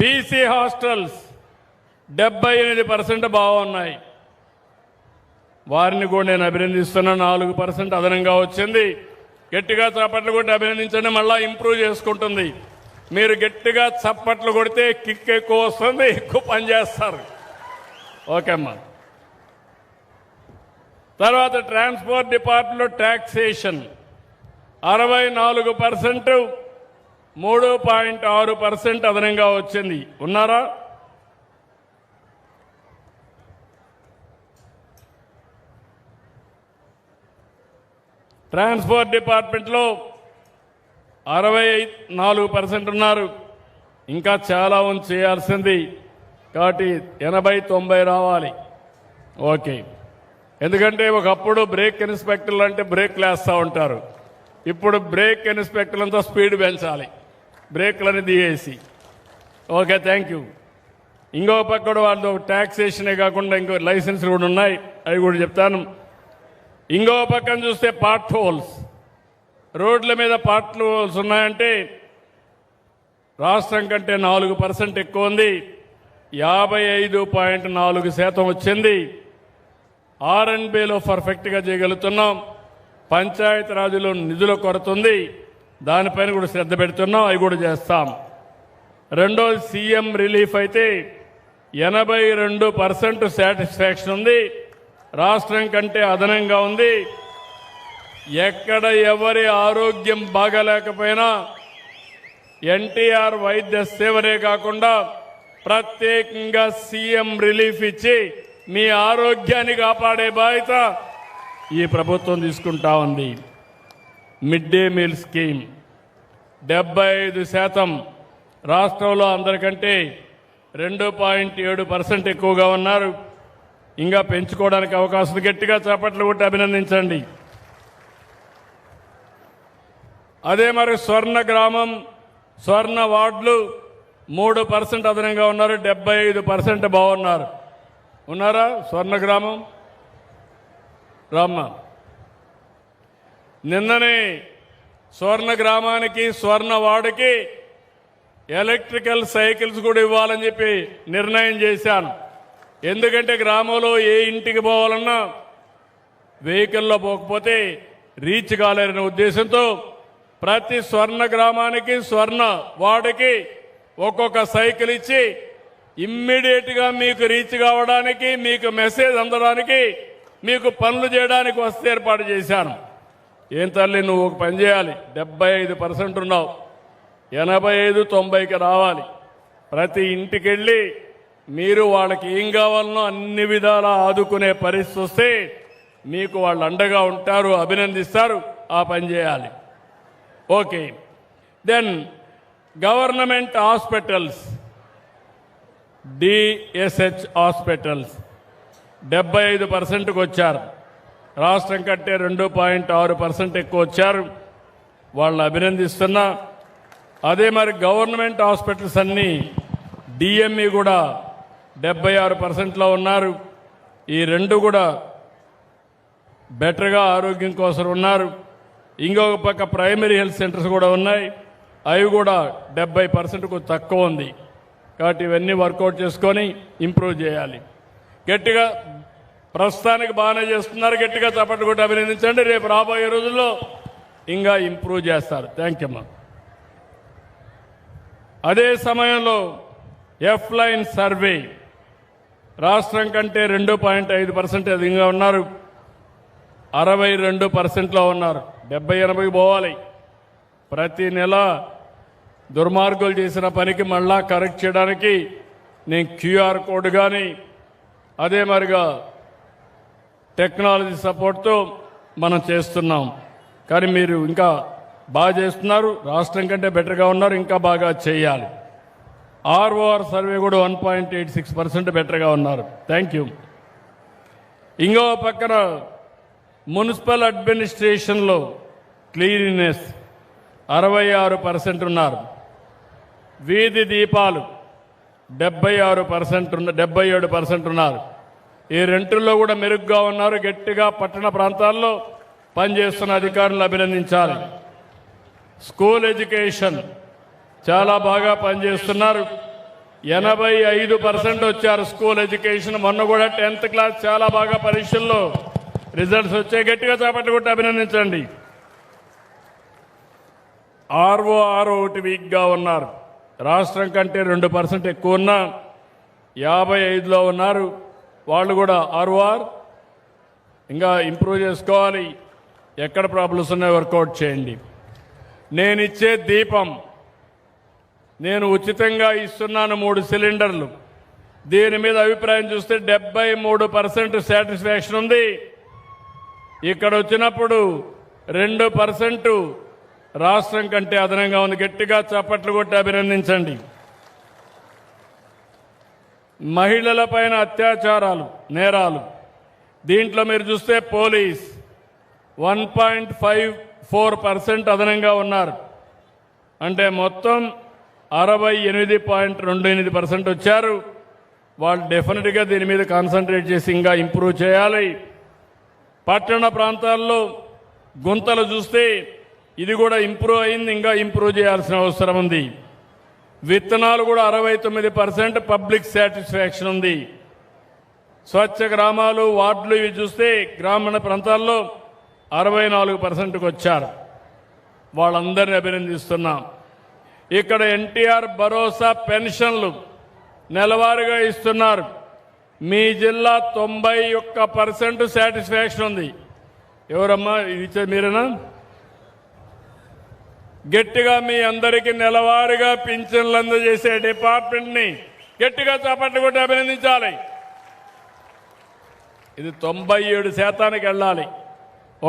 BC hostels 78% బాగున్నాయి. వారిని కూడా నేను అభినందిస్తున్నా. 4% అదనంగా వచ్చింది. గట్టిగా చప్పట్లు కొట్టి అభినందించండి. మళ్ళా ఇంప్రూవ్ చేసుకుంటుంది. మీరు గట్టిగా చప్పట్లు కొడితే కిక్ ఎక్కువ వస్తుంది, ఎక్కువ పని చేస్తారు. ఓకే అమ్మా. తర్వాత ట్రాన్స్పోర్ట్ డిపార్ట్మెంట్లో ట్యాక్సేషన్ 64%, 3.6% అదనంగా వచ్చింది. ఉన్నారా? ట్రాన్స్పోర్ట్ డిపార్ట్మెంట్లో 64% ఉన్నారు. ఇంకా చాలా ఉంది చేయాల్సింది. కాబట్టి 80-90 రావాలి. ఓకే. ఎందుకంటే ఒకప్పుడు బ్రేక్ ఇన్స్పెక్టర్లు అంటే బ్రేక్లు వేస్తూ ఉంటారు. ఇప్పుడు బ్రేక్ ఇన్స్పెక్టర్లంతా స్పీడ్ పెంచాలి, బ్రేక్లని దిగేసి. Okay, thank you. ఇంకో పక్క వాళ్ళు ట్యాక్సేషనే కాకుండా ఇంకో లైసెన్స్ కూడా ఉన్నాయి, అవి కూడా చెప్తాను. ఇంకో పక్కన చూస్తే పార్ట్ హోల్స్, రోడ్ల మీద పార్ట్ హోల్స్ ఉన్నాయంటే రాష్ట్రం కంటే 4% ఎక్కువ ఉంది. 55.4% వచ్చింది. R&Bలో పర్ఫెక్ట్గా చేయగలుగుతున్నాం. పంచాయతీరాజ్లో నిధుల కొరత ఉంది, దానిపైన కూడా శ్రద్ధ పెడుతున్నాం, అవి కూడా చేస్తాం. రెండోది సీఎం రిలీఫ్ అయితే 82% సాటిస్ఫాక్షన్ ఉంది. రాష్ట్రం కంటే అదనంగా ఉంది. ఎక్కడ ఎవరి ఆరోగ్యం బాగాలేకపోయినా ఎన్టీఆర్ వైద్య సేవనే కాకుండా ప్రత్యేకంగా సీఎం రిలీఫ్ ఇచ్చి మీ ఆరోగ్యాన్ని కాపాడే బాధ్యత ఈ ప్రభుత్వం తీసుకుంటా ఉంది. మిడ్ డే మీల్ స్కీమ్ 75% రాష్ట్రంలో అందరికంటే 2.7% ఎక్కువగా ఉన్నారు. ఇంకా పెంచుకోవడానికి అవకాశం. గట్టిగా చప్పట్లు కొట్టి అభినందించండి. అదే మరి స్వర్ణ గ్రామం, స్వర్ణ వార్డులు 3% అదనంగా ఉన్నారు. 75% బాగున్నారు. ఉన్నారా? స్వర్ణ గ్రామం రామ్మ. నిన్ననే స్వర్ణ గ్రామానికి, స్వర్ణ వార్డుకి ఎలక్ట్రికల్ సైకిల్స్ కూడా ఇవ్వాలని చెప్పి నిర్ణయం చేశాను. ఎందుకంటే గ్రామంలో ఏ ఇంటికి పోవాలన్నా వెహికల్లో పోకపోతే రీచ్ కాలేరనే ఉద్దేశంతో ప్రతి స్వర్ణ గ్రామానికి, స్వర్ణ వార్డుకి ఒక్కొక్క సైకిల్ ఇచ్చి ఇమ్మీడియట్గా మీకు రీచ్ కావడానికి, మీకు మెసేజ్ అందడానికి, మీకు పనులు చేయడానికి వస్తే ఏర్పాటు చేశాను. ఏం తల్లి, నువ్వు ఒక పని చేయాలి. 75% ఉన్నావు, 85-90కి రావాలి. ప్రతి ఇంటికి వెళ్ళి మీరు వాళ్ళకి ఏం కావాలనో అన్ని విధాలా ఆదుకునే పరిస్థితి వస్తే మీకు వాళ్ళు అండగా ఉంటారు, అభినందిస్తారు. ఆ పని చేయాలి. Okay. Then government hospitals, DSH hospitals 75%కు వచ్చారు. రాష్ట్రం కంటే 2.6% ఎక్కువ వచ్చారు. వాళ్ళని అభినందిస్తున్నా. అదే మరి గవర్నమెంట్ హాస్పిటల్స్ అన్నీ డిఎంఈ కూడా 76%లో ఉన్నారు. ఈ రెండు కూడా బెటర్గా ఆరోగ్యం కోసం ఉన్నారు. ఇంకొక పక్క ప్రైమరీ హెల్త్ సెంటర్స్ కూడా ఉన్నాయి, అవి కూడా 70%కు తక్కువ ఉంది. కాబట్టి ఇవన్నీ వర్కౌట్ చేసుకొని ఇంప్రూవ్ చేయాలి. గట్టిగా ప్రస్తుతానికి బాగానే చేస్తున్నారు. గట్టిగా చప్పట్లు కొట్టి అభినందించండి. రేపు రాబోయే రోజుల్లో ఇంకా ఇంప్రూవ్ చేస్తారు. థ్యాంక్ యూ అమ్మా. అదే సమయంలో ఎఫ్లైన్ సర్వే రాష్ట్రం కంటే 2.5% అధికంగా ఉన్నారు. 62%లో ఉన్నారు. 70-80కి పోవాలి. ప్రతి నెల దుర్మార్గులు చేసిన పనికి మళ్ళా కరెక్ట్ చేయడానికి నేను క్యూఆర్ కోడ్ కానీ అదే మరిగా టెక్నాలజీ సపోర్ట్తో మనం చేస్తున్నాం. కానీ మీరు ఇంకా బాగా చేస్తున్నారు. రాష్ట్రం కంటే బెటర్గా ఉన్నారు. ఇంకా బాగా చేయాలి. ఆర్ఓఆర్ సర్వే కూడా 1.86% బెటర్గా ఉన్నారు. Thank you. ఇంకో పక్కన మున్సిపల్ అడ్మినిస్ట్రేషన్లో క్లీనినెస్ 66% ఉన్నారు. వీధి దీపాలు 77% ఉన్నారు. ఈ రెండుల్లో కూడా మెరుగ్గా ఉన్నారు. గట్టిగా పట్టణ ప్రాంతాల్లో పనిచేస్తున్న అధికారులను అభినందించాలి. స్కూల్ ఎడ్యుకేషన్ చాలా బాగా పనిచేస్తున్నారు. 85% వచ్చారు స్కూల్ ఎడ్యుకేషన్. మొన్న కూడా 10th క్లాస్ చాలా బాగా పరీక్షల్లో రిజల్ట్స్ వచ్చాయి. గట్టిగా చేపట్టి కొట్టి అభినందించండి. ఆర్ఓఆర్ ఒకటి వీక్గా ఉన్నారు. రాష్ట్రం కంటే 2% ఎక్కువ ఉన్నా 55లో ఉన్నారు. వాళ్ళు కూడా ఆర్ఓఆర్ ఇంకా ఇంప్రూవ్ చేసుకోవాలి. ఎక్కడ ప్రాబ్లమ్స్ ఉన్నాయో వర్కౌట్ చేయండి. నేను ఇచ్చే దీపం నేను ఉచితంగా ఇస్తున్నాను 3 సిలిండర్లు. దీని మీద అభిప్రాయం చూస్తే 73% సాటిస్ఫాక్షన్ ఉంది. ఇక్కడ వచ్చినప్పుడు 2% రాష్ట్రం కంటే అదనంగా ఉంది. గట్టిగా చప్పట్లు కొట్టి అభినందించండి. మహిళలపైన అత్యాచారాలు నేరాలు దీంట్లో మీరు చూస్తే పోలీస్ 1.54% అదనంగా ఉన్నారు. అంటే మొత్తం 68.28% వచ్చారు. వాళ్ళు డెఫినెట్గా దీని మీద కాన్సన్ట్రేట్ చేసి ఇంకా ఇంప్రూవ్ చేయాలి. పట్టణ ప్రాంతాల్లో గుంతలు చూస్తే ఇది కూడా ఇంప్రూవ్ అయింది. ఇంకా ఇంప్రూవ్ చేయాల్సిన అవసరం ఉంది. విత్తనాలు కూడా 69% పబ్లిక్ సాటిస్ఫాక్షన్ ఉంది. స్వచ్ఛ గ్రామాలు వార్డులు ఇవి చూస్తే గ్రామీణ ప్రాంతాల్లో 64%కు వచ్చారు. వాళ్ళందరినీ అభినందిస్తున్నాం. ఇక్కడ ఎన్టీఆర్ భరోసా పెన్షన్లు నెలవారీగా ఇస్తున్నారు. మీ జిల్లా 91% సాటిస్ఫాక్షన్ ఉంది. ఎవరమ్మా ఇది ఇచ్చేది మీరేనా? గట్టిగా మీ అందరికీ నెలవారీగా పింఛన్లు అందజేసే డిపార్ట్మెంట్ని గట్టిగా చేపట్టి కొట్టి అభినందించాలి. ఇది 97% వెళ్ళాలి.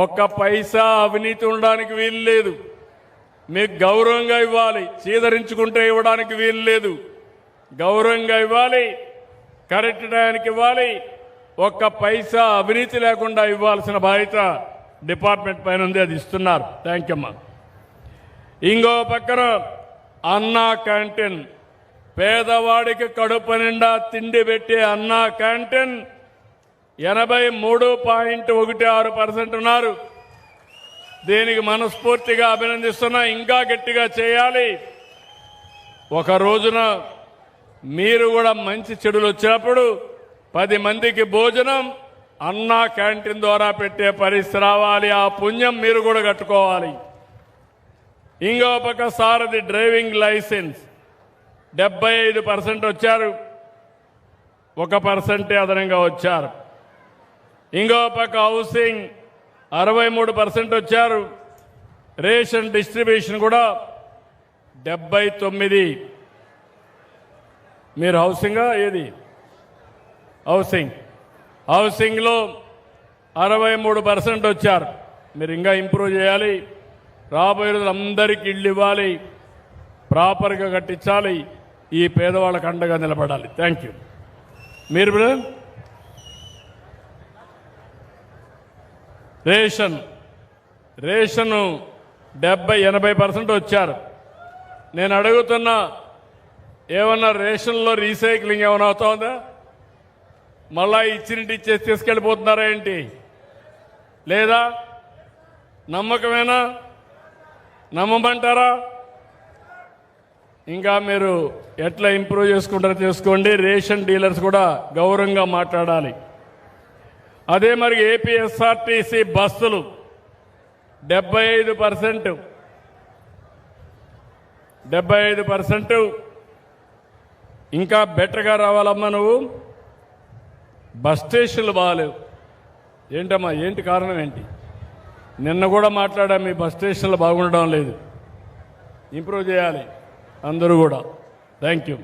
ఒక్క పైసా అవినీతి ఉండడానికి వీలు లేదు. మీకు గౌరవంగా ఇవ్వాలి. చీదరించుకుంటే ఇవ్వడానికి వీలు లేదు. గౌరవంగా ఇవ్వాలి. కరెక్ట్ టైంకి ఇవ్వాలి. ఒక్క పైసా అవినీతి లేకుండా ఇవ్వాల్సిన బాధ్యత డిపార్ట్మెంట్ పైన ఉంది. అది ఇస్తున్నారు. థ్యాంక్ యూ అమ్మా. ఇంకో పక్కన అన్నా క్యాంటీన్, పేదవాడికి కడుపు నిండా తిండి పెట్టే అన్నా క్యాంటీన్ 83.16% ఉన్నారు. దీనికి మనస్ఫూర్తిగా అభినందిస్తున్నా. ఇంకా గట్టిగా చేయాలి. ఒక రోజున మీరు కూడా మంచి చెడులు వచ్చినప్పుడు 10 మందికి భోజనం అన్నా క్యాంటీన్ ద్వారా పెట్టే పరిస్థితి రావాలి. ఆ పుణ్యం మీరు కూడా కట్టుకోవాలి. ఇంకో పక్క సారథి డ్రైవింగ్ లైసెన్స్ 75% వచ్చారు. 1% అదనంగా వచ్చారు. ఇంకో పక్క హౌసింగ్ 63% వచ్చారు. రేషన్ డిస్ట్రిబ్యూషన్ కూడా 79. మీరు హౌసింగా ఏది? హౌసింగ్లో 63% వచ్చారు. మీరు ఇంకా ఇంప్రూవ్ చేయాలి. రాబోయే రోజులు అందరికీ ఇళ్ళు ఇవ్వాలి. ప్రాపర్గా కట్టించాలి. ఈ పేదవాళ్ళకు అండగా నిలబడాలి. Thank you. మీరు రేషను 70-80% వచ్చారు. నేను అడుగుతున్నా, ఏమన్నా రేషన్లో రీసైక్లింగ్ ఏమైనా అవుతుందా? మళ్ళా ఇచ్చినట్టు ఇచ్చేసి తీసుకెళ్ళిపోతున్నారా ఏంటి? లేదా నమ్మకమేనా? నమ్మమంటారా? ఇంకా మీరు ఎట్లా ఇంప్రూవ్ చేసుకుంటారో చేసుకోండి. రేషన్ డీలర్స్ కూడా గౌరవంగా మాట్లాడాలి. అదే మరి ఏపీఎస్ఆర్టీసీ బస్సులు 75% ఇంకా బెటర్గా రావాలమ్మా. నువ్వు బస్ స్టేషన్లు బాగాలేవు. ఏంటమ్మా, ఏంటి కారణం ఏంటి? నిన్న కూడా మాట్లాడా, మీ బస్ స్టేషన్లు బాగుండడం లేదు. ఇంప్రూవ్ చేయాలి అందరూ కూడా. Thank you.